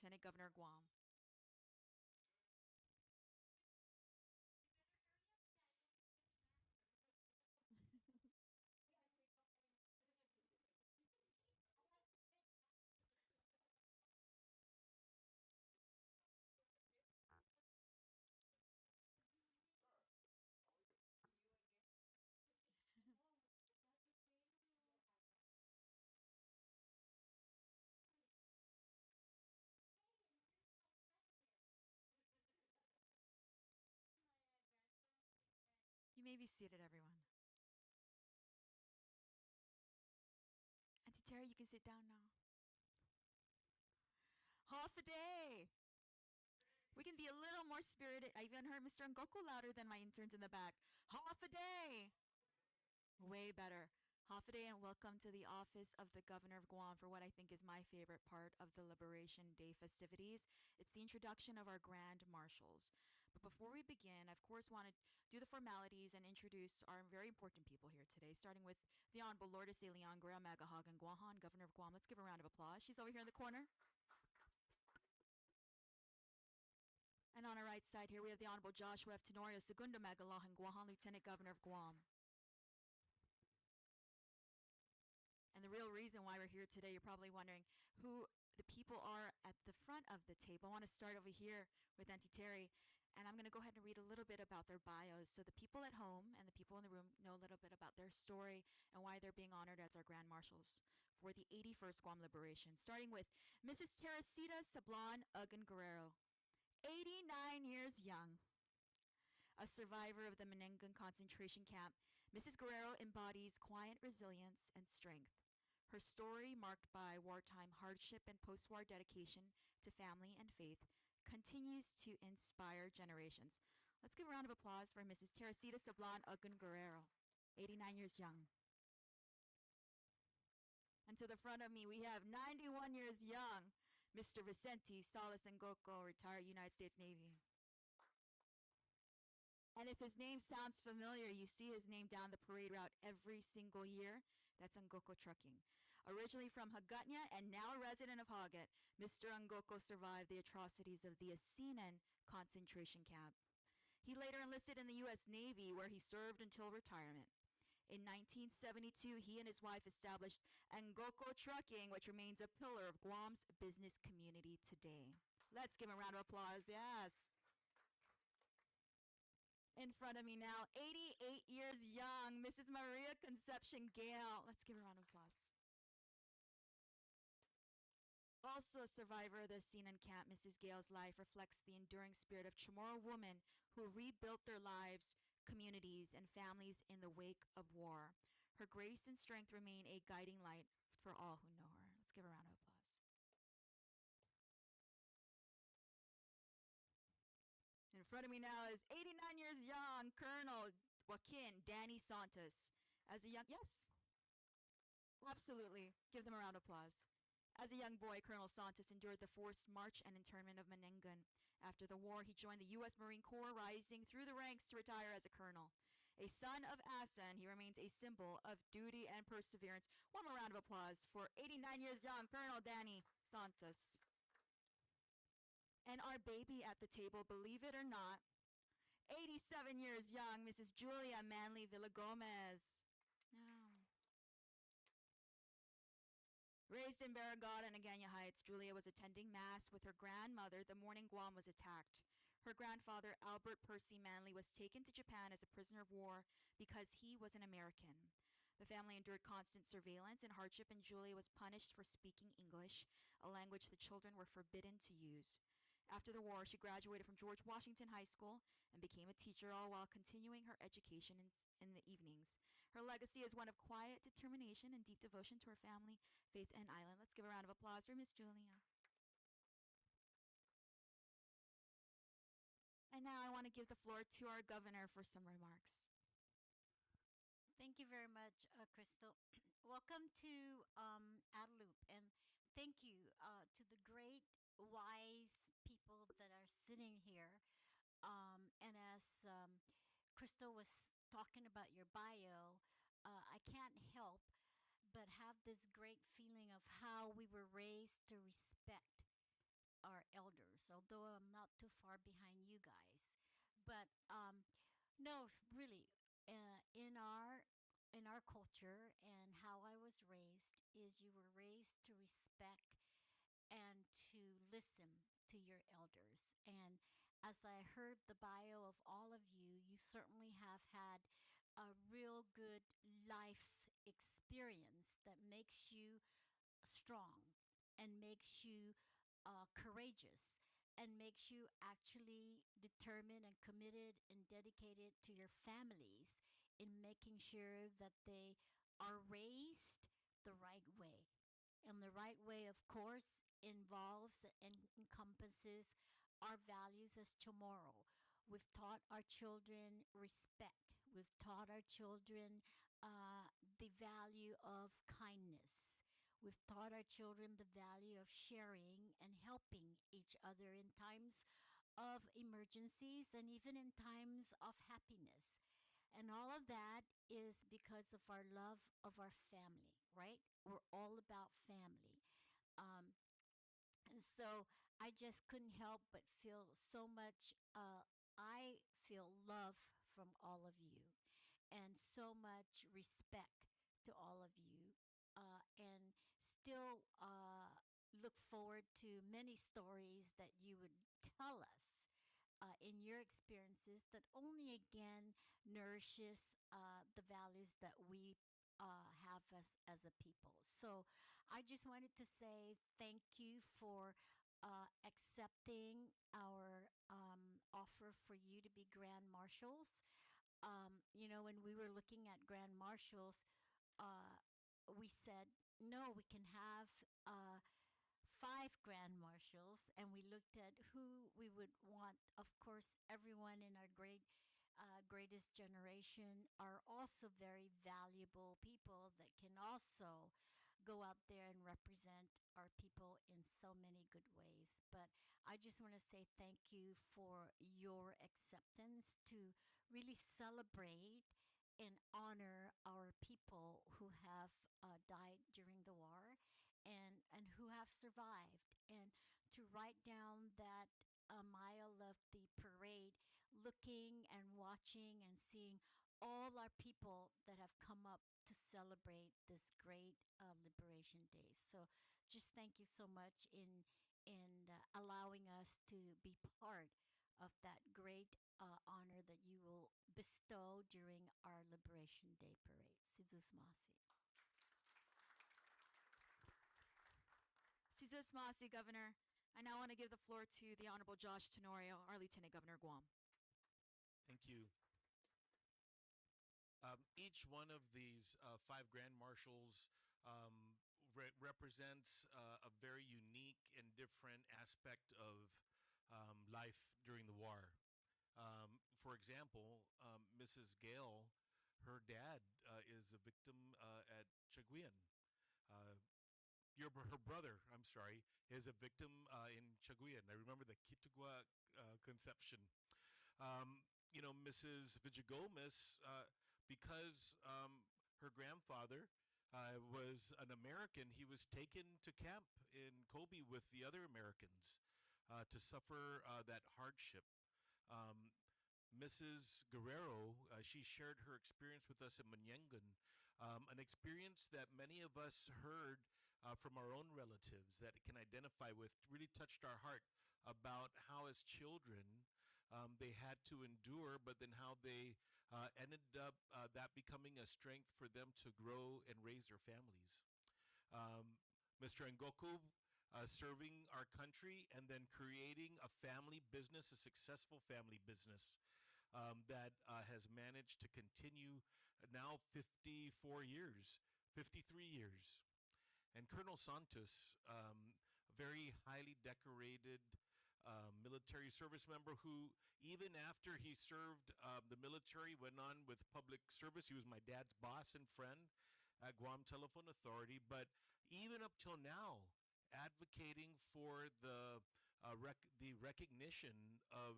Lieutenant Governor of Guam. You may be seated, everyone. Auntie Terry, you can sit down now. Half a day! We can be a little more spirited. I even heard Mr. Ngoku louder than my interns in the back. Half a day! Way better. Half a day and welcome to the office of the Governor of Guam for what I think is my favorite part of the Liberation Day festivities. It's the introduction of our Grand Marshals. But before we begin, I of course want to do the formalities and introduce our very important people here today, starting with the Honorable Lourdes de Leon Guerra Magahagan Guahan, Governor of Guam. Let's give a round of applause. She's over here in the corner. And on our right side here, we have the Honorable Joshua F. Tenorio Segundo Magalahan Guahan, Lieutenant Governor of Guam. And the real reason why we're here today, you're probably wondering who the people are at the front of the table. I want to start over here with Auntie Terry, and I'm going to go ahead and read a little bit about their bios so the people at home and the people in the room know a little bit about their story and why they're being honored as our Grand Marshals for the 81st Guam Liberation. Starting with Mrs. Teresita Sablan Ugan Guerrero, 89 years young. A survivor of the Menengan concentration camp, Mrs. Guerrero embodies quiet resilience and strength. Her story, marked by wartime hardship and post-war dedication to family and faith, continues to inspire generations. Let's give a round of applause for Mrs. Teresita Sablan Ugun Guerrero, 89 years young. And to the front of me, we have 91 years young, Mr. Vicente Salas Ngoko, retired United States Navy. And if his name sounds familiar, you see his name down the parade route every single year. That's Ngoko Trucking. Originally from Hagutnya and now a resident of Hagat, Mr. Ngoko survived the atrocities of the Asinan concentration camp. He later enlisted in the U.S. Navy, where he served until retirement. In 1972, he and his wife established Ngoko Trucking, which remains a pillar of Guam's business community today. Let's give him a round of applause. Yes. In front of me now, 88 years young, Mrs. Maria Conception Gale. Let's give her a round of applause. Also a survivor of the Sinan camp, Mrs. Gale's life reflects the enduring spirit of Chamorro women who rebuilt their lives, communities, and families in the wake of war. Her grace and strength remain a guiding light for all who know her. Let's give her a round of applause. In front of me now is 89 years young, Colonel Joaquin Danny Santos. As a young, yes, absolutely. Give them a round of applause. As a young boy, Colonel Santos endured the forced march and internment of Menengan. After the war, he joined the U.S. Marine Corps, rising through the ranks to retire as a colonel. A son of Asan, he remains a symbol of duty and perseverance. One more round of applause for 89 years young, Colonel Danny Santos. And our baby at the table, believe it or not, 87 years young, Mrs. Julia Manley Villagomez. Oh. Raised in Barragata and Agana Heights, Julia was attending Mass with her grandmother the morning Guam was attacked. Her grandfather, Albert Percy Manley, was taken to Japan as a prisoner of war because he was an American. The family endured constant surveillance and hardship, and Julia was punished for speaking English, a language the children were forbidden to use. After the war, she graduated from George Washington High School and became a teacher, all while continuing her education in the evenings. Her legacy is one of quiet determination and deep devotion to her family, faith, and island. Let's give a round of applause for Miss Julia. And now I want to give the floor to our governor for some remarks. Thank you very much, Crystal. Welcome to Adelup, and thank you to the great, wise people that are sitting here. And as Crystal was talking about your bio, I can't help but have this great feeling of how we were raised to respect our elders, although I'm not too far behind you guys. But no, really, in our culture and how I was raised is you were raised to respect and to listen to your elders. And as I heard the bio of all of you, you certainly have had a real good life experience that makes you strong and makes you courageous and makes you actually determined and committed and dedicated to your families in making sure that they are raised the right way. And the right way, of course, involves and encompasses our values as Chamorro. We've taught our children respect. We've taught our children the value of kindness. We've taught our children the value of sharing and helping each other in times of emergencies and even in times of happiness. And all of that is because of our love of our family, right? We're all about family. Um, and so I just couldn't help but feel so much, I feel love from all of you and so much respect to all of you. And still look forward to many stories that you would tell us in your experiences that only again nourishes the values that we have as a people. So I just wanted to say thank you for accepting our offer for you to be Grand Marshals. When we were looking at Grand Marshals, uh, we said, no, we can have five grand marshals, and we looked at who we would want. Of course, everyone in our greatest generation are also very valuable people that can also go out there and represent our people in so many good ways. But I just want to say thank you for your acceptance to really celebrate and honor our people who have died during the war and who have survived, and to write down that a mile of the parade, looking and watching and seeing all our people that have come up to celebrate this great Liberation Day. So, just thank you so much in allowing us to be part of that great honor that you will bestow during our Liberation Day parade. Sizusmasi. Cesar Masi, Governor. I now want to give the floor to the Honorable Josh Tenorio, our Lieutenant Governor of Guam. Thank you. Each one of these five Grand Marshals represents a very unique and different aspect of life during the war. For example, Mrs. Gale, her dad is a victim at Chaguian. Uh, her brother, I'm sorry, is a victim in Chaguian. I remember the Kitugua conception. Mrs. Villagomez, because her grandfather was an American, he was taken to camp in Kobe with the other Americans to suffer that hardship. Um, Mrs. Guerrero, she shared her experience with us in Manyengan, an experience that many of us heard from our own relatives that it can identify with, really touched our heart about how as children they had to endure, but then how they ended up that becoming a strength for them to grow and raise their families. Mr. Ngoku serving our country and then creating a family business, a successful family business that has managed to continue now 54 years, 53 years. And Colonel Santos, a very highly decorated military service member who, even after he served the military, went on with public service. He was my dad's boss and friend at Guam Telephone Authority. But even up till now, advocating for the recognition of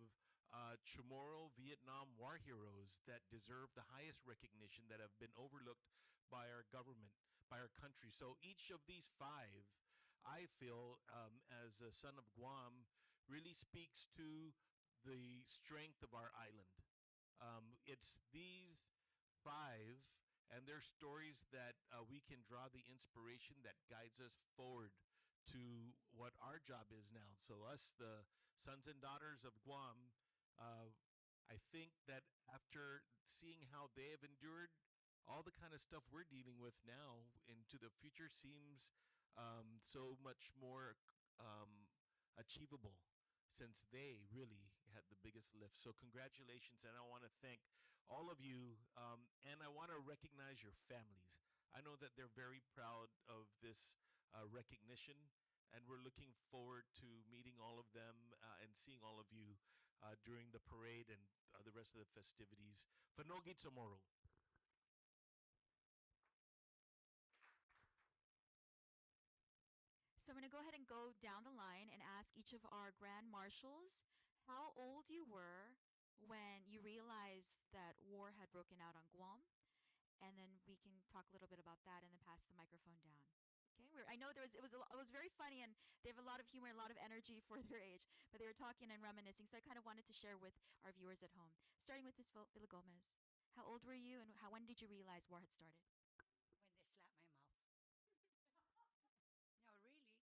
Chamorro Vietnam war heroes that deserve the highest recognition that have been overlooked by our government, by our country. So each of these five, I feel, as a son of Guam, really speaks to the strength of our island. It's these five and their stories that we can draw the inspiration that guides us forward to what our job is now. So, us, the sons and daughters of Guam, uh, I think that after seeing how they have endured all the kind of stuff we're dealing with now into the future seems so much more um, achievable since they really had the biggest lift. So, congratulations, and I want to thank all of you, and I want to recognize your families. I know that they're very proud of this recognition, and we're looking forward to meeting all of them and seeing all of you during the parade and the rest of the festivities. Fanogi tomorrow. So I'm going to go ahead and go down the line and ask each of our grand marshals how old you were when you realized that war had broken out on Guam, and then we can talk a little bit about that and then pass the microphone down. Okay, I know it was very funny, and they have a lot of humor, a lot of energy for their age, but they were talking and reminiscing, so I kind of wanted to share with our viewers at home. Starting with Miss Villa Gomez, how old were you, and when did you realize war had started? when they slapped my mouth.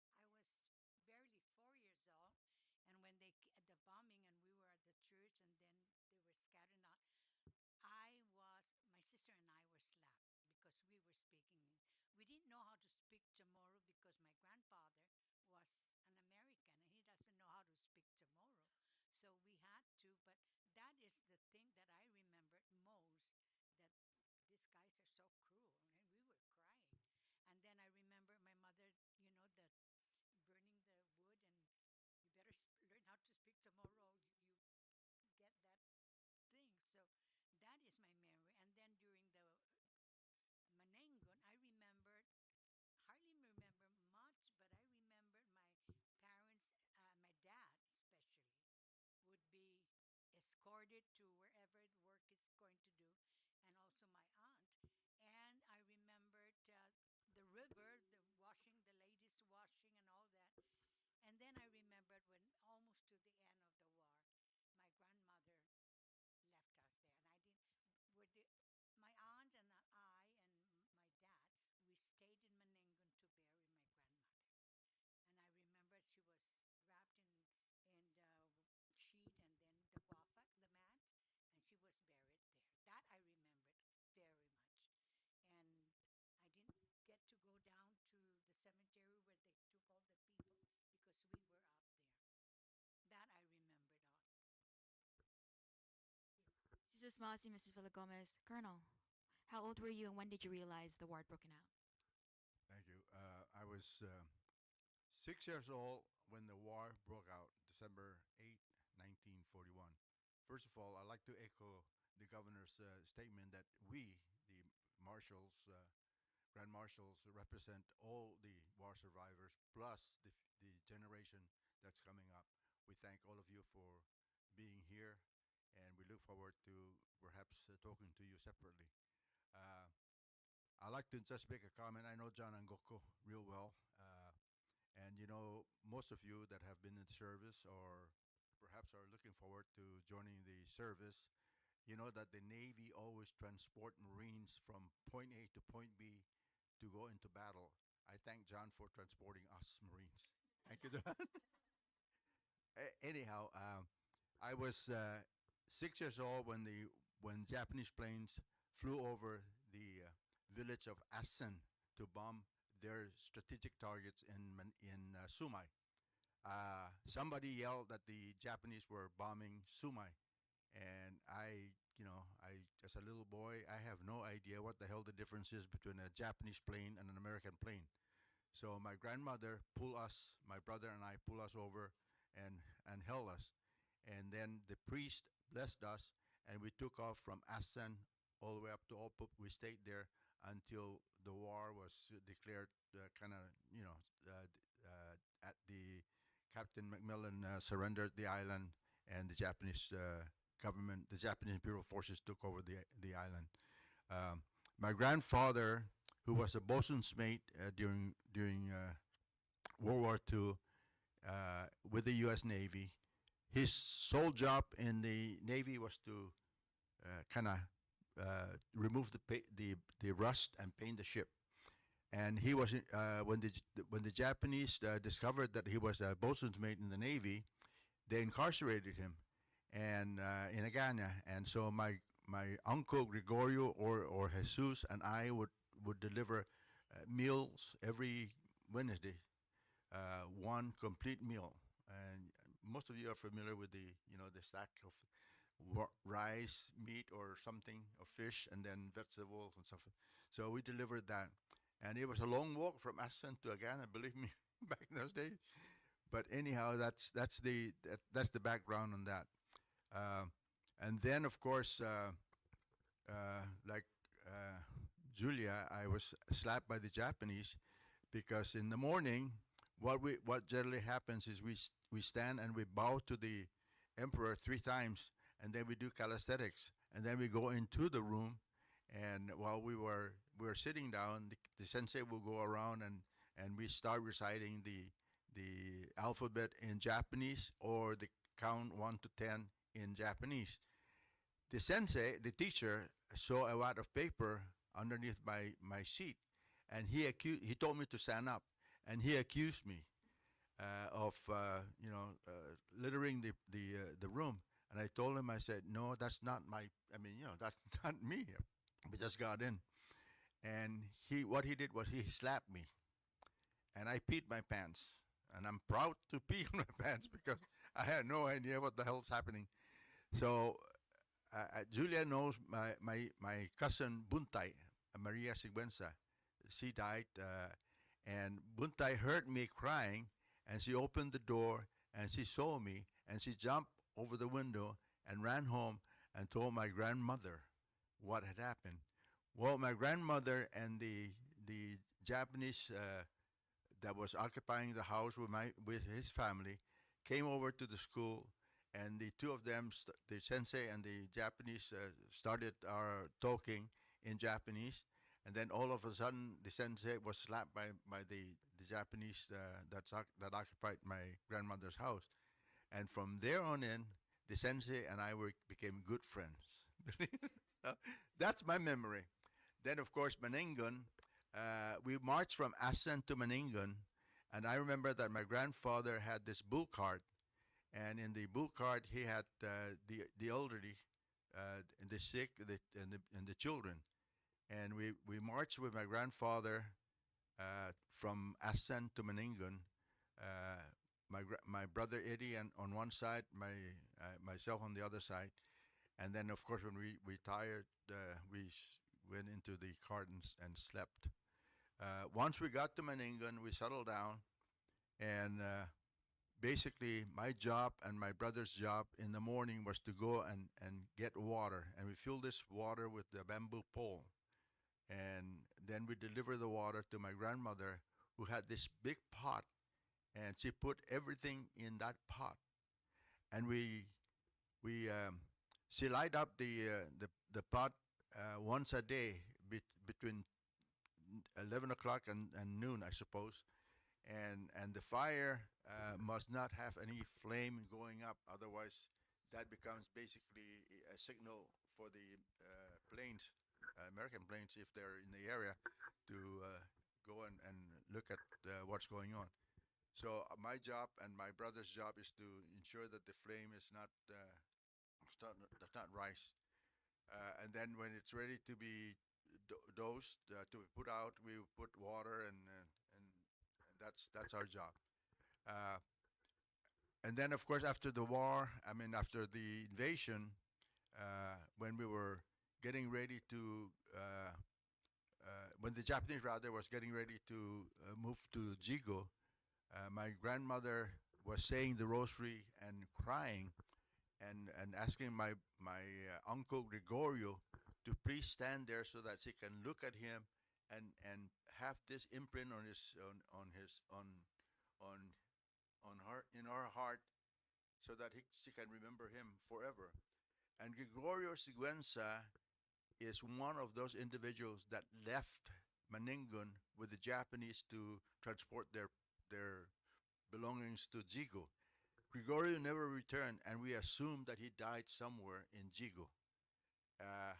No, really, I was barely 4 years old. And when the bombing, and we were at the church, and then they were scattering out, my sister and I were slapped because we were speaking. We didn't know how to speak Chamorro because my grandfather was an American and he doesn't know how to speak Chamorro. So we had to, but that is the thing that I remembered most, that these guys are so cruel. And we were crying. And then I remember my mother, the burning the wood, and you better learn how to speak tomorrow. You get that thing. So that is my memory. And then during the Manengon, I remembered, hardly remember much, but I remembered my parents, my dad especially, would be escorted to wherever the work is going to do, and also my aunt. And I remembered the river, the washing, the ladies washing, and all that. And then I remembered when almost to the end of the war, my grandmother left us there, and I didn't. Were the, my aunt and I and my dad, we stayed in Menengun to bury my grandmother. And I remember she was wrapped in the sheet, and then the guapa, the mats, and she was buried there. That I remembered very much. And I didn't get to go down to the cemetery where they took all the people because we were up there. That I remembered all. Mrs. Masi, Mrs. Villa Gomez, Colonel, how old were you, and when did you realize the war had broken out? Thank you. I was 6 years old when the war broke out, December 8, 1941. First of all, I'd like to echo the governor's statement that we, the marshals, grand marshals, represent all the war survivors plus the generation that's coming up. We thank all of you for being here, and we look forward to perhaps talking to you separately. Uh, I'd like to just make a comment. I know John Angoko real well. And most of you that have been in service or perhaps are looking forward to joining the service, you know that the Navy always transport Marines from point A to point B to go into battle. I thank John for transporting us Marines. Thank you, John. Anyhow, I was 6 years old when Japanese planes flew over the village of Assen to bomb their strategic targets in Sumai. Somebody yelled that the Japanese were bombing Sumai, and I as a little boy, I have no idea what the hell the difference is between a Japanese plane and an American plane. So my grandmother pulled us, my brother and I pull us over and held us. And then the priest blessed us, and we took off from Assen all the way up to Olpup. We stayed there until the war was declared, kind of, at the Captain Macmillan surrendered the island, and the Japanese government, the Japanese Imperial Forces took over the island. Um, my grandfather, who was a bosun's mate during World War II with the U.S. Navy. His sole job in the Navy was to kind of remove the rust and paint the ship. And he was when the Japanese discovered that he was a bosun's mate in the Navy, they incarcerated him, and in Agana. And so my uncle Gregorio or Jesus and I would deliver meals every Wednesday, one complete meal. And most of you are familiar with the the stack of rice, meat, or something, or fish, and then vegetables and stuff. So we delivered that, and it was a long walk from Ascent to Agana. Believe me, back in those days. But anyhow, that's the background on that. Um and then, of course, like uh, Julia, I was slapped by the Japanese because in the morning, what generally happens is we stand and we bow to the emperor 3 times, and then we do calisthenics, and then we go into the room, and while we were sitting down, the sensei will go around and we start reciting the alphabet in Japanese, or the count 1 to 10 in Japanese. The sensei, the teacher, saw a lot of paper underneath my seat, and he told me to stand up, and he accused me of littering the room. And I told him, I said, no, that's not my. I mean, that's not me. We just got in, and what he did was he slapped me, and I peed my pants, and I'm proud to pee on my pants because I had no idea what the hell's happening. So Julia knows my cousin Buntai, Maria Sigüenza. She died, and Buntai heard me crying, and she opened the door, and she saw me, and she jumped over the window and ran home and told my grandmother what had happened. Well, my grandmother and the Japanese that was occupying the house with his family came over to the school, and the two of them, the sensei and the Japanese, started talking in Japanese, and then all of a sudden the sensei was slapped by the Japanese that occupied my grandmother's house, and from there on in, the sensei and I became good friends. So that's my memory. Then, of course, Meningon. We marched from Assen to Meningon, and I remember that my grandfather had this bull cart, and in the bull cart he had the elderly, and the sick, and the children, and we marched with my grandfather from Assen to Meningon. Uh, my brother Eddie on one side, myself on the other side, and then, of course, when we retired, we went into the cart and slept. Once we got to Meningon, we settled down, and basically my job and my brother's job in the morning was to go and get water, and we fill this water with the bamboo pole, and then we deliver the water to my grandmother, who had this big pot, and she put everything in that pot, and we she light up the pot once a day between 11 o'clock and noon, I suppose, and the fire must not have any flame going up, otherwise that becomes basically a signal for the planes, American planes, if they're in the area, to go and look at what's going on. So my job and my brother's job is to ensure that the flame is not does not rise. And then when it's ready to be dosed, to be put out, we put water, and that's our job. Uh, and then, of course, after the war, I mean, after the invasion, when we were getting ready to, when the Japanese rather was getting ready to move to Jigo, my grandmother was saying the rosary and crying, and asking my uncle Gregorio to please stand there so that she can look at him and have this imprint on on her in her heart, so that she can remember him forever. And Gregorio Siguenza is one of those individuals that left Maningon with the Japanese to transport their belongings to Jigo. Gregorio never returned, and we assume that he died somewhere in Jigo.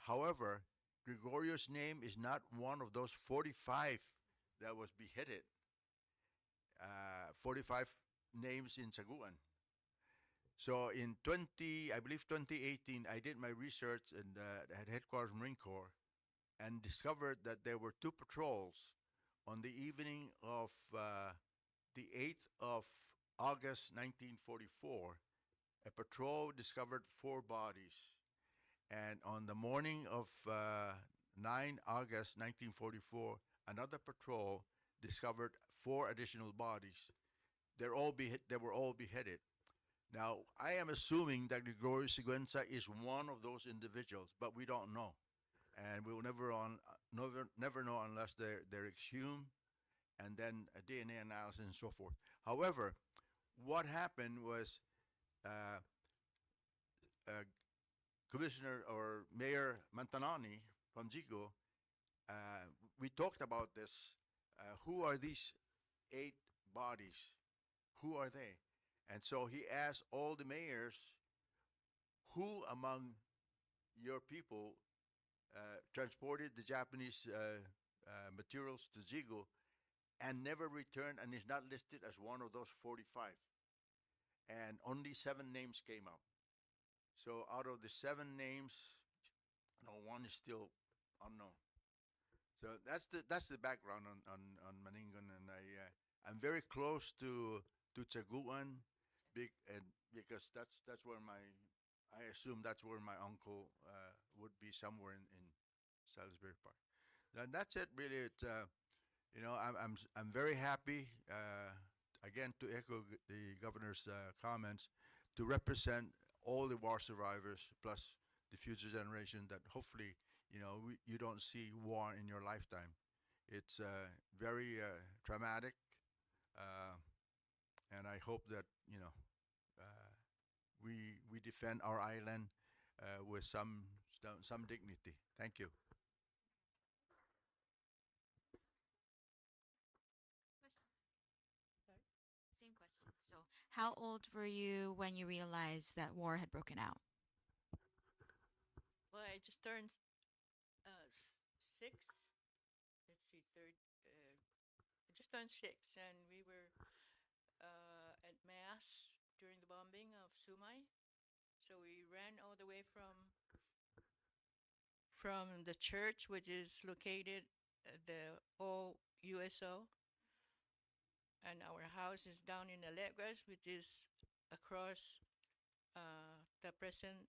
However, Gregorio's name is not one of those 45 that was beheaded. 45 names in Saguan. So in 2018, I did my research at headquarters Marine Corps and discovered that there were two patrols on the evening of the 8th of August 1944. A patrol discovered four bodies, and on the morning of 9 August 1944, another patrol discovered four additional bodies. They were all beheaded. Now, I am assuming that Gregorio Siguenza is one of those individuals, but we don't know, and we will never know unless they're exhumed and then a DNA analysis and so forth. However, what happened was uh, uh, Commissioner or Mayor Mantanani from Jigo, uh, we talked about this. Who are these eight bodies? Who are they? And so he asked all the mayors, who among your people transported the Japanese materials to Jigo and never returned and is not listed as one of those 45? And only seven names came up. So out of the seven names, no one is still unknown. So that's the background on Maningon, and I'm very close to Chaguan, and because that's where my I assume that's where my uncle would be somewhere in Salisbury Park. And that's it really. I'm very happy again to echo the governor's comments to represent all the war survivors plus the future generation that hopefully you don't see war in your lifetime. It's very traumatic, uh, and I hope that uh, we defend our island with some dignity. Thank you. Questions? Same question. So, how old were you when you realized that war had broken out? Well, I just turned 6. Let's see, I just turned 6, and we were at mass during the bombing of Sumai. So we ran all the way from the church, which is located at the old USO, and our house is down in Alegres, which is across the present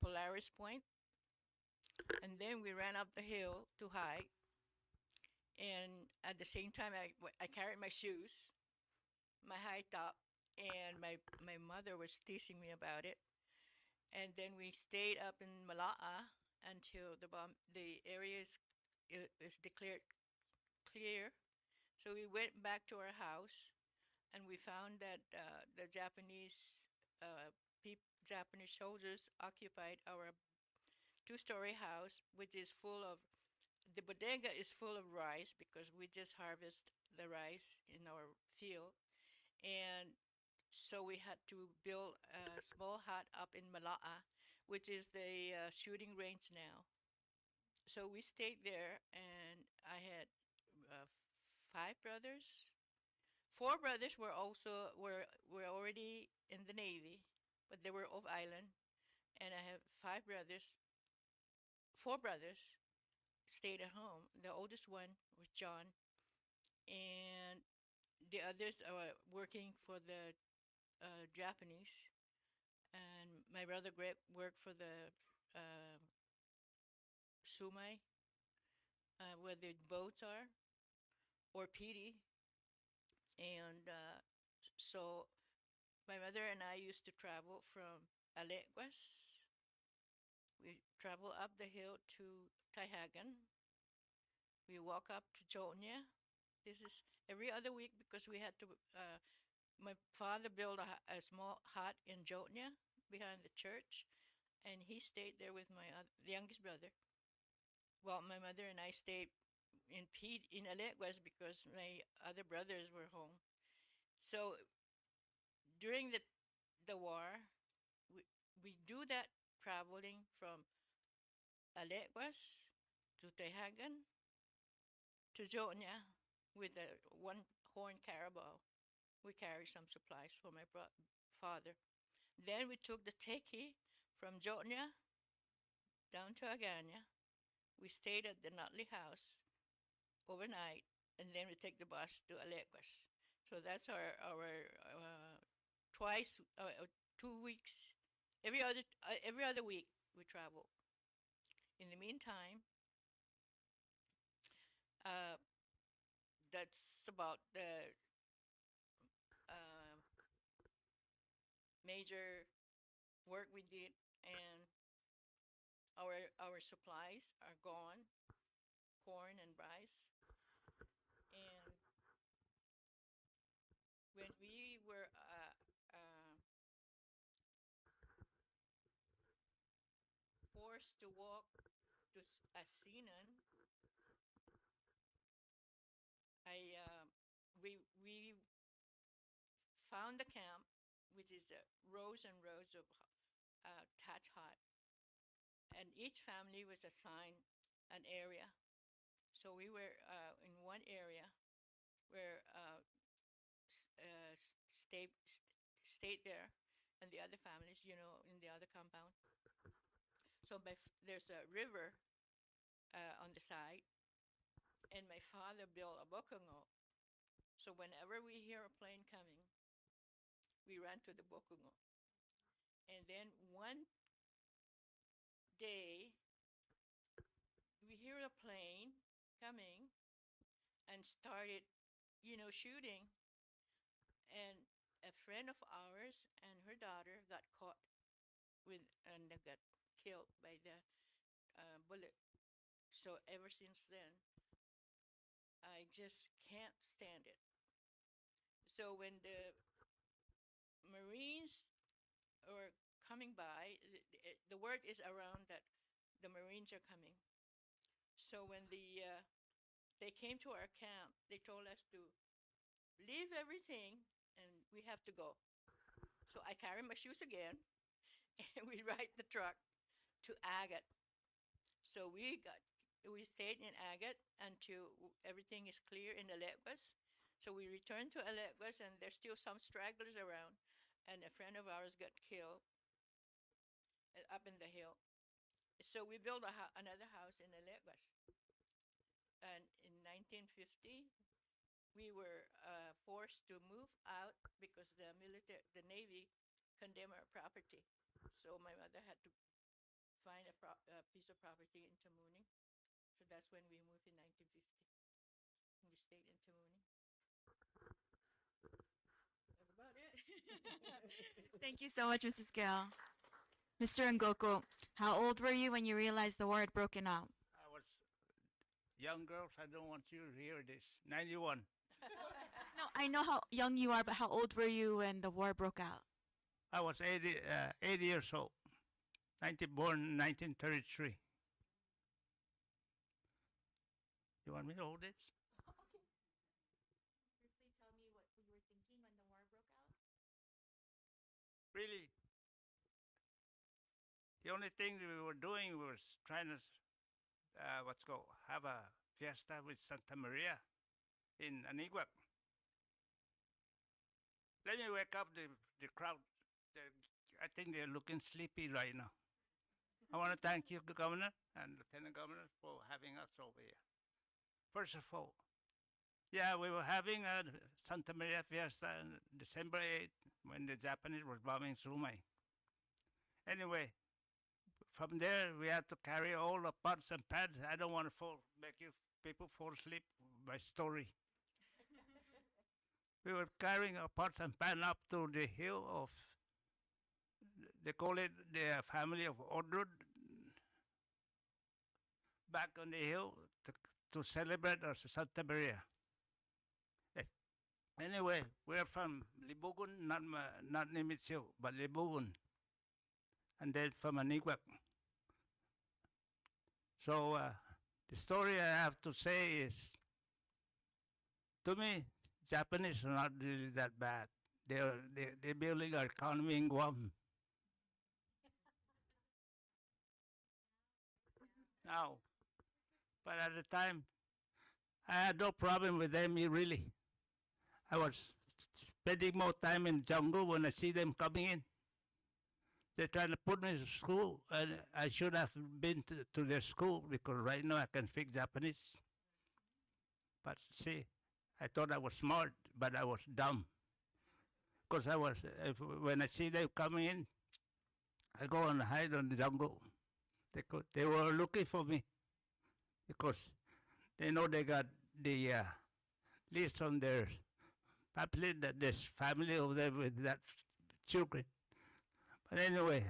Polaris Point. And then we ran up the hill to hike, and at the same time, I carried my shoes, my high top, and my mother was teasing me about it. And then we stayed up in Malaa until the area is declared clear. So we went back to our house, and we found that the uh, Japanese soldiers occupied our two-story house, which is full of the bodega is full of rice because we just harvest the rice in our field, and so we had to build a small hut up in Malaa, which is the shooting range now. So we stayed there, and I had uh, five brothers. Four brothers were already in the Navy, but they were off island, and I have five brothers. Four brothers stayed at home. The oldest one was John, and the others are working for the Japanese. And my brother Greg worked for the uh, Sumai, where the boats are, or PD. And so my mother and I used to travel from Aleguas. We travel up the hill to Taihagan. We walk up to Jonia. This is every other week because we had to. My father built a small hut in Jotnia behind the church, and he stayed there with my youngest brother. Well, my mother and I stayed in Aleguas because my other brothers were home. So during the war, we we do that traveling from Aleguas to Tehagan to Jonia with a one horn carabao. We carried some supplies for my father. Then we took the teki from Jonia down to Agana. We stayed at the Nutley house overnight, and then we take the bus to Aleguas. So that's our twice 2 weeks. Every other week we travel. In the meantime, uh, that's about the uh, major work we did, and our supplies are gone, corn and rice. And when we were forced to walk to Asinan, I we found the camp, which is rows and rows of thatch hut, and each family was assigned an area. So we were in one area where stayed there, and the other families, in the other compound. So there's a river on the side, and my father built a bokongo. So whenever we hear a plane coming, we ran to the bokongo. And then one day, we hear a plane coming and started, shooting. And a friend of ours and her daughter got caught and they got killed by the bullet. So ever since then, I just can't stand it. So when the Marines were coming by, the word is around that the Marines are coming. So when they came to our camp, they told us to leave everything and we have to go. So I carry my shoes again, and we ride the truck to Agate. So we stayed in Agate until everything is clear in Aleguas. So we returned to Aleguas, and there's still some stragglers around. And a friend of ours got killed up in the hill. So we built another house in Aleguas. And in 1950, we were forced to move out because the Navy condemned our property. So my mother had to find a piece of property in Tamuning. So that's when we moved in 1950. We stayed in Tamuning. That's about it. Thank you so much, Mrs. Gail. Mr. Ngoko, how old were you when you realized the war had broken out? I was young girls. I don't want you to hear this. 91. No, I know how young you are, but how old were you when the war broke out? I was 80 years old. Born 1933. You want me to hold this? Okay. Briefly tell me what you were thinking when the war broke out. Really, the only thing we were doing was trying to, have a fiesta with Santa Maria in Aniguac. Let me wake up the crowd. I think they're looking sleepy right now. I want to thank you, Governor and Lieutenant Governor, for having us over here. First of all, yeah, we were having a Santa Maria Fiesta on December 8th when the Japanese were bombing Sumai. Anyway, from there we had to carry all the pots and pans. I don't want to make you people fall asleep by story. We were carrying our pots and pans up to the hill of, they call it the family of Odrud, back on the hill to celebrate our Santa Maria. Anyway, we're from Libugun, not Nimitsil, but Libugun, and then from Aniguac. So The story I have to say is, to me, Japanese are not really that bad. They're building our economy in Guam. Now, but at the time, I had no problem with them really. I was spending more time in jungle when I see them coming in. They're trying to put me to school, and I should have been to their school because right now I can speak Japanese. But see, I thought I was smart, but I was dumb. Because when I see them coming in, I go and hide in the jungle. They were looking for me because they know they got the list on their pamphlet that there's family over there with that children. But anyway,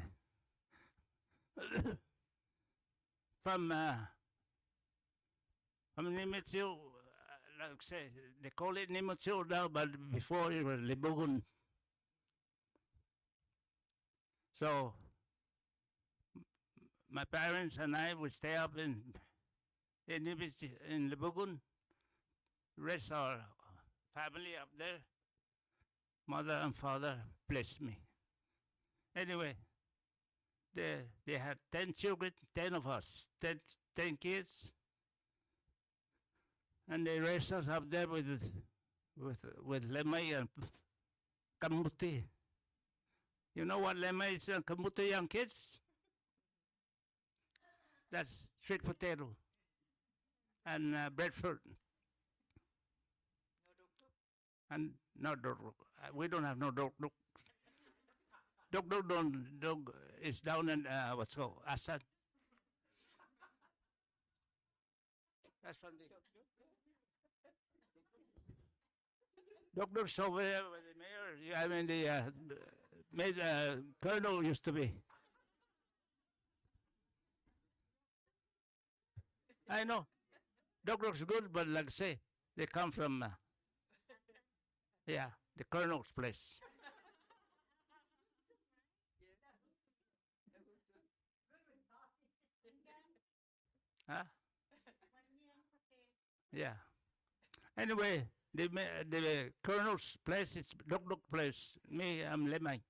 from Nimitsu, like I say, they call it Nimitsu now, but before it was Libugun. So my parents and I would stay up in Libugun, rest our family up there. Mother and father blessed me. Anyway, they had 10 children, 10 of us, 10 kids, and they raised us up there with lemay and kamuti. You know what lemay is and kamuti, young kids? That's sweet potato and breadfruit. And no dog. We don't have no dog. Dog is down in what's called Assad. That's from the dog's over there with the mayor. I mean the colonel used to be. I know. Dog looks good, but like I say, they come from the colonel's place. Huh? Yeah. Anyway, the colonel's place is dog place. Me, I'm lemay.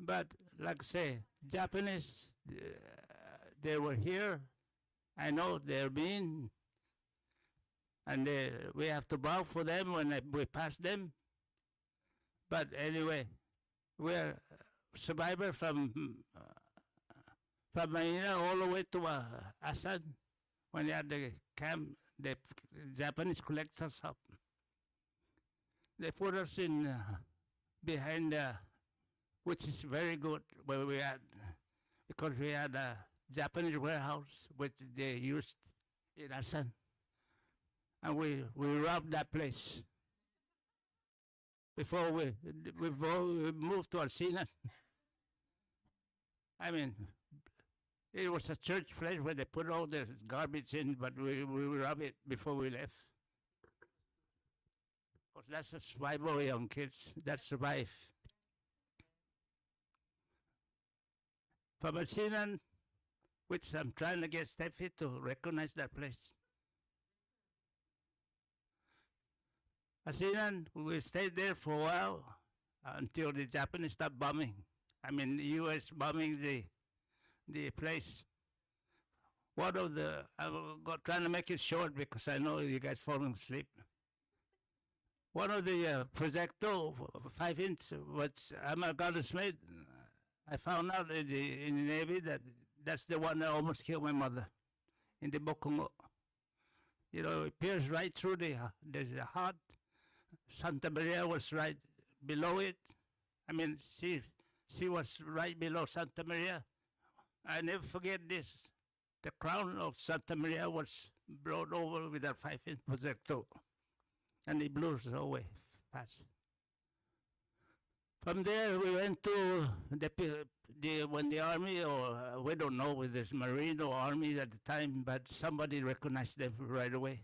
But like I say, Japanese, they were here. I know they're mean, and we have to bow for them when we pass them. But anyway, we're survivor from Manila all the way to Assad. When they had the camp, the Japanese collect us up. They put us in behind, which is very good, where we had, because we had a Japanese warehouse which they used in Assad, and we robbed that place before we moved to Alcina. I mean, it was a church place where they put all the garbage in, but we robbed it before we left. Because that's a survival, young kids. That survive. From Alcina, which I'm trying to get Steffi to recognize that place. Alcina, we stayed there for a while until the Japanese stopped bombing. I mean, the U.S. bombing the place. One of the, I'm trying to make it short because I know you guys falling asleep. One of the projectile 5-inch, which I'm a gunsmith, I found out in the Navy that's the one that almost killed my mother in the Bokongo. You know, it pierced right through the heart. Santa Maria was right below it. I mean, she was right below Santa Maria. I never forget this. The crown of Santa Maria was brought over with a 5-inch projectile, and it blew us away fast. From there, we went to when the army, or we don't know whether it's Marine or Army at the time, but somebody recognized them right away.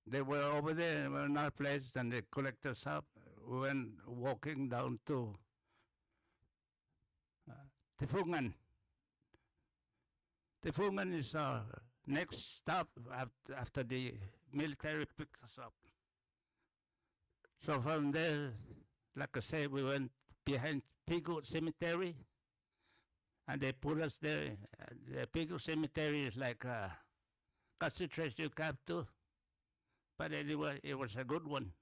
They were over there in our place, and they collected us up. We went walking down to Tipungan. Tifungan is next stop after the military picked us up. So from there, like I said, we went behind Pigo Cemetery, and they put us there. The Pigo Cemetery is like a concentration camp too, but anyway, it was a good one.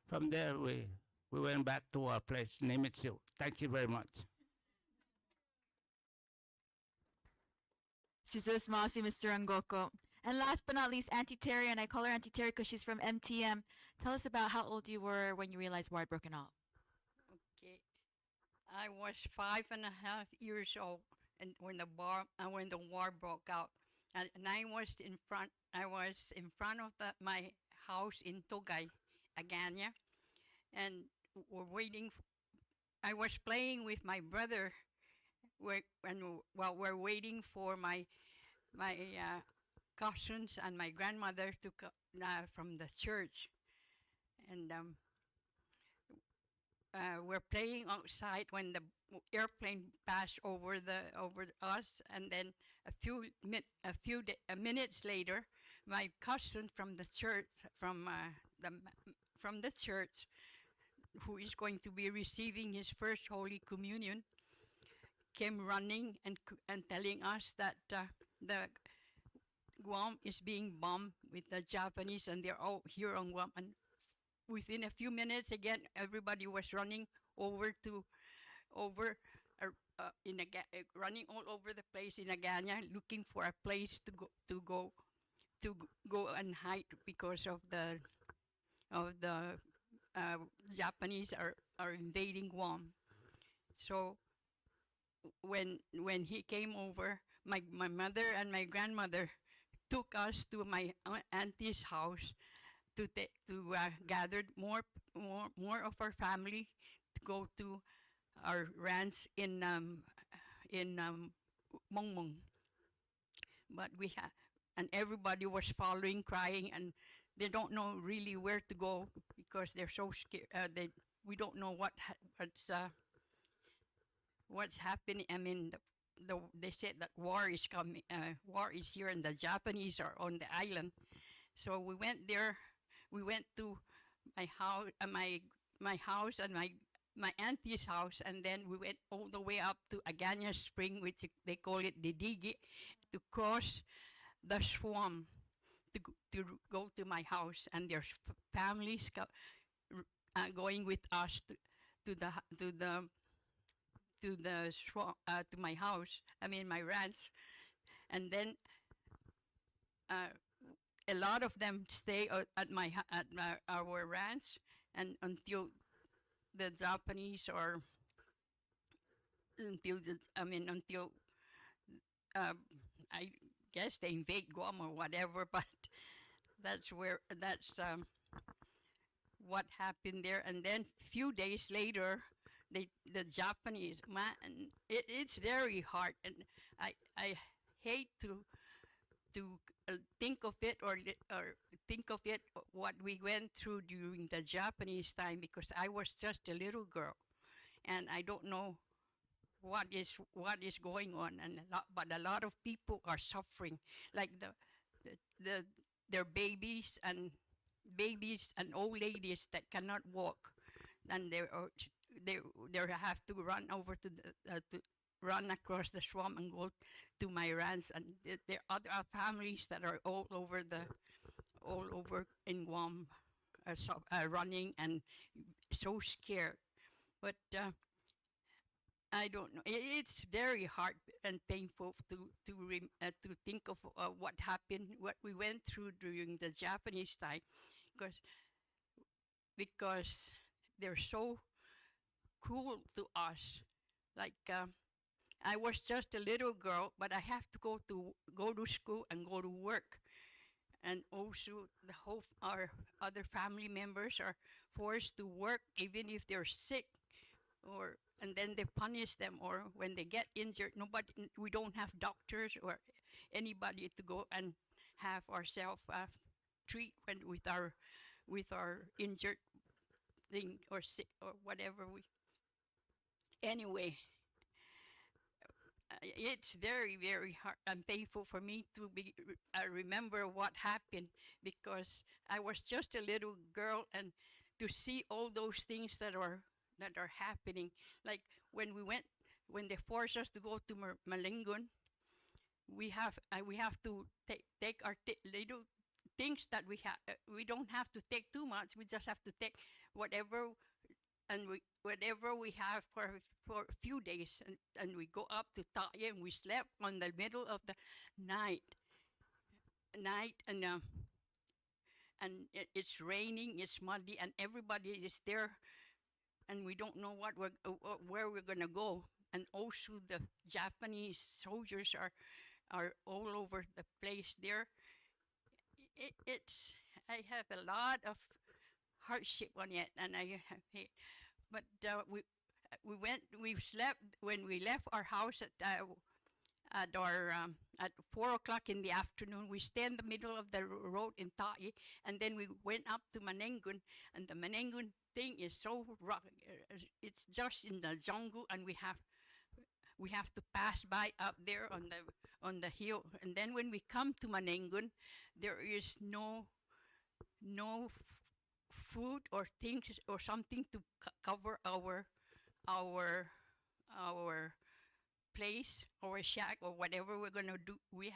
From there, we went back to our place, Nemitsu. Thank you very much. She's so mossy, Mr. Angoko. And last but not least, Auntie Terry, and I call her Auntie Terry because she's from MTM. Tell us about how old you were when you realized war had broken out. Okay. I was 5.5 years old, and when the war broke out, and I was in front. I was in front of my house in Togay, Aganya, and we're waiting. I was playing with my brother, while we're waiting for my cousins and my grandmother to from the church, and we're playing outside when the airplane passed over us, and then minutes later, my cousin from the church from the church, who is going to be receiving his first Holy Communion, came running and telling us that the Guam is being bombed with the Japanese, and they're all here on Guam. And within a few minutes, again, everybody was running over to over running all over the place in Aganya, looking for a place to go and hide because of the uh, Japanese are invading Guam. So when he came over, my mother and my grandmother took us to my auntie's house to gather more of our family to go to our ranch in Mongmong. But and everybody was following, crying, and they don't know really where to go because they're so scared. We don't know what's happening. I mean, they said that war is coming. War is here, and the Japanese are on the island. So we went there. We went to my house, my house, and my auntie's house, and then we went all the way up to Aganya Spring, which they call it Didigi, to cross the swamp to go to my house. And there's families going with us to the to the to the to my house. I mean my ranch, and then a lot of them stay our ranch, and until the Japanese or until uh, I guess they invade Guam or whatever. But that's what happened there. And then few days later, the Japanese man, it's very hard, and I hate to think of it or think of it what we went through during the Japanese time, because I was just a little girl and I don't know what is going on, and but a lot of people are suffering, like the their babies and old ladies that cannot walk, and they have to run over to run across the swamp and go to my ranch, and there are other families that are all over in Guam, running and so scared. But I don't know. It's very hard and painful to think of what happened, what we went through during the Japanese time, because because they're so cruel to us. Like I was just a little girl, but I have to go to school and go to work, and also our other family members are forced to work even if they're sick, or and then they punish them, or when they get injured, we don't have doctors or anybody to go and have ourselves treat with our injured thing or sick or whatever we. Anyway, it's very, very hard and painful for me to remember what happened, because I was just a little girl, and to see all those things that are happening, like when when they forced us to go to Malingon, we have to take our little things that we have. We don't have to take too much. We just have to take whatever, and whatever we have for a few days, and we go up to Taye, and we slept on the middle of the night, and it's raining, it's muddy, and everybody is there, and we don't know where we're gonna go. And also the Japanese soldiers are all over the place there. It's I have a lot of hardship on it, and but we slept when we left our house at 4 o'clock in the afternoon. We stay in the middle of the road in Tai, and then we went up to Manengun, and the Manengun thing is so rough. It's just in the jungle, and we have to pass by up there on the hill, and then when we come to Manengun, there is no food or things or something to cover our our place or a shack or whatever we're gonna do. We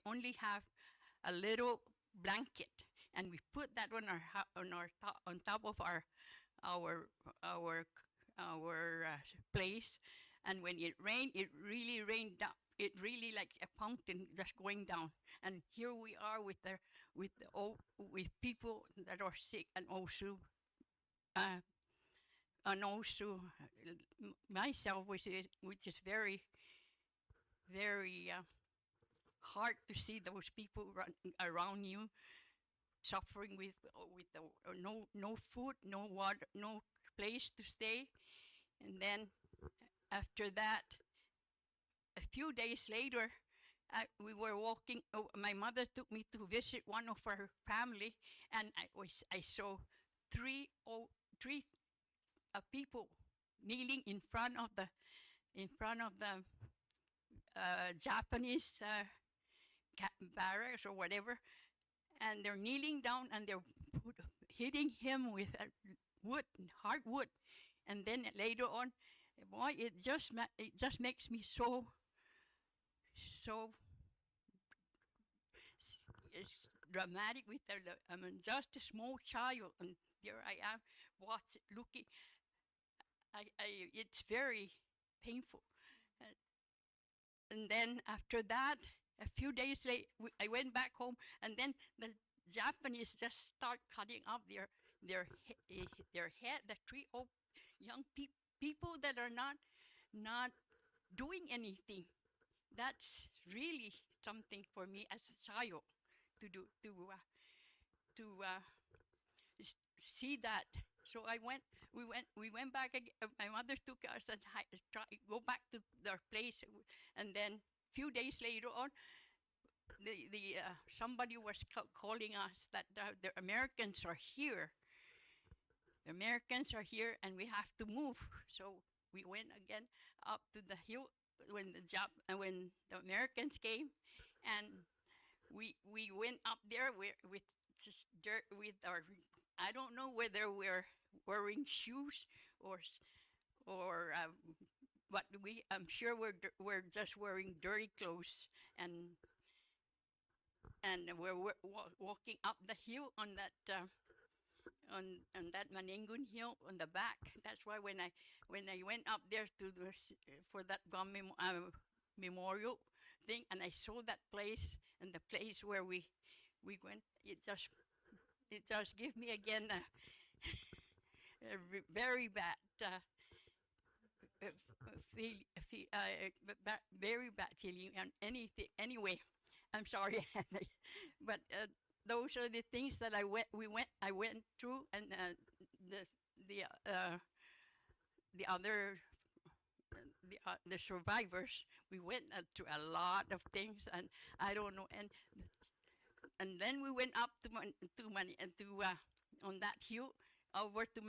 only have a little blanket, and we put that on top of our our place. And when it rained, it really rained down. It really like a fountain just going down. And here we are with people that are sick, uh, and also myself, which is very, very hard to see those people around you suffering with no food, no water, no place to stay. And then after that, a few days later, we were walking. My mother took me to visit one of her family, and I saw three people kneeling in front of the Japanese barracks or whatever, and they're kneeling down, and they're hitting him with hard wood, and then later on, boy, it just makes me so it's dramatic with I mean, just a small child, and there I am, looking. It's very painful. Uh, and then after that, a few days later, I went back home, and then the Japanese just start cutting off their head. The three old young people that are not doing anything. That's really something for me as a child to do to see that. So we went back again. My mother took us and go back to their place, and then few days later on, the somebody was calling us that the Americans are here. The Americans are here, and we have to move. So we went again up to the hill when the Americans came, and we went up there with just dirt with our. I don't know whether we're wearing shoes or but I'm sure we're just wearing dirty clothes, and we're walking up the hill on that Manengun hill on the back. That's why when I went up there for that gun memorial thing, and I saw that place and the place where we went, it just gave me again a very bad very bad feeling and anything. Anyway, I'm sorry, but those are the things that I went through, and the other the survivors, we went through a lot of things, and I don't know, and then we went up on that hill over to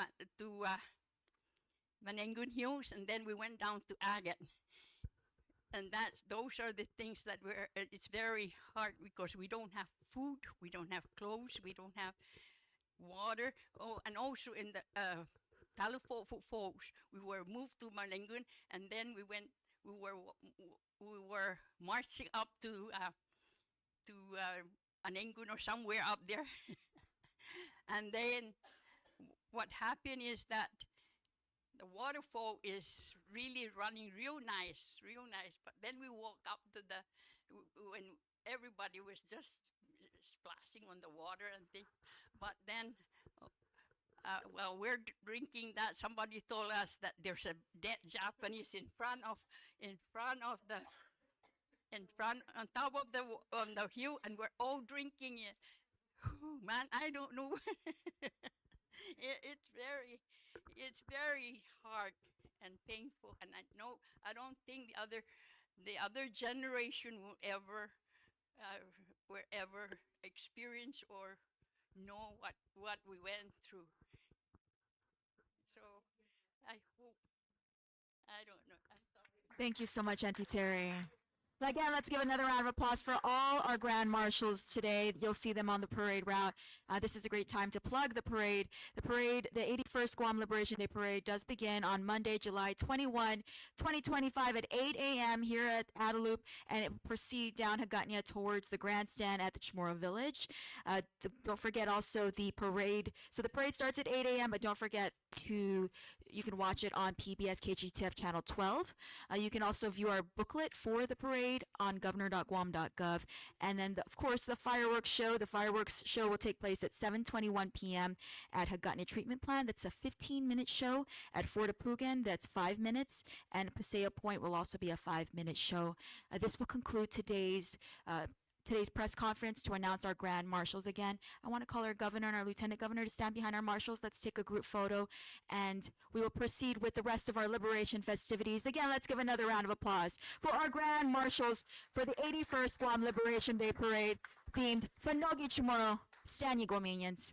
Manengun Hills, and then we went down to Agat. And those are the things that it's very hard because we don't have food, we don't have clothes, we don't have water. Oh, and also in the Talufo folks, we were moved to Malengun, and then we were marching up to Anengun or somewhere up there. And then what happened is that the waterfall is really running real nice, real nice. But then we walk up to when everybody was just splashing on the water and things. But then, while we're drinking that, somebody told us that there's a dead Japanese in front of the on top of on the hill, and we're all drinking it. Whew, man, I don't know. It's very hard and painful, and I don't think the other generation will ever experience or know what we went through. So I hope, I don't know. I'm sorry. Thank you so much, Auntie Terry. Again, let's give another round of applause for all our Grand Marshals today. You'll see them on the parade route. This is a great time to plug the parade. The 81st Guam Liberation Day Parade, does begin on Monday, July 21, 2025 at 8 a.m. here at Adelup, and it will proceed down Hagåtña towards the grandstand at the Chamorro Village. Don't forget also the parade. So the parade starts at 8 a.m., but don't forget you can watch it on PBS KGTF Channel 12. You can also view our booklet for the parade on governor.guam.gov. And then, of course, the fireworks show. The fireworks show will take place at 7:21 p.m. at Hagåtña Treatment Plant. That's a 15-minute show. At Fort Apugan, that's 5 minutes. And Paseo Point will also be a 5-minute show. This will conclude today's press conference to announce our Grand Marshals again. I want to call our governor and our lieutenant governor to stand behind our marshals. Let's take a group photo, and we will proceed with the rest of our liberation festivities. Again, let's give another round of applause for our Grand Marshals for the 81st Guam Liberation Day Parade themed Fanogi Chamorro. Stand, you Guamanians.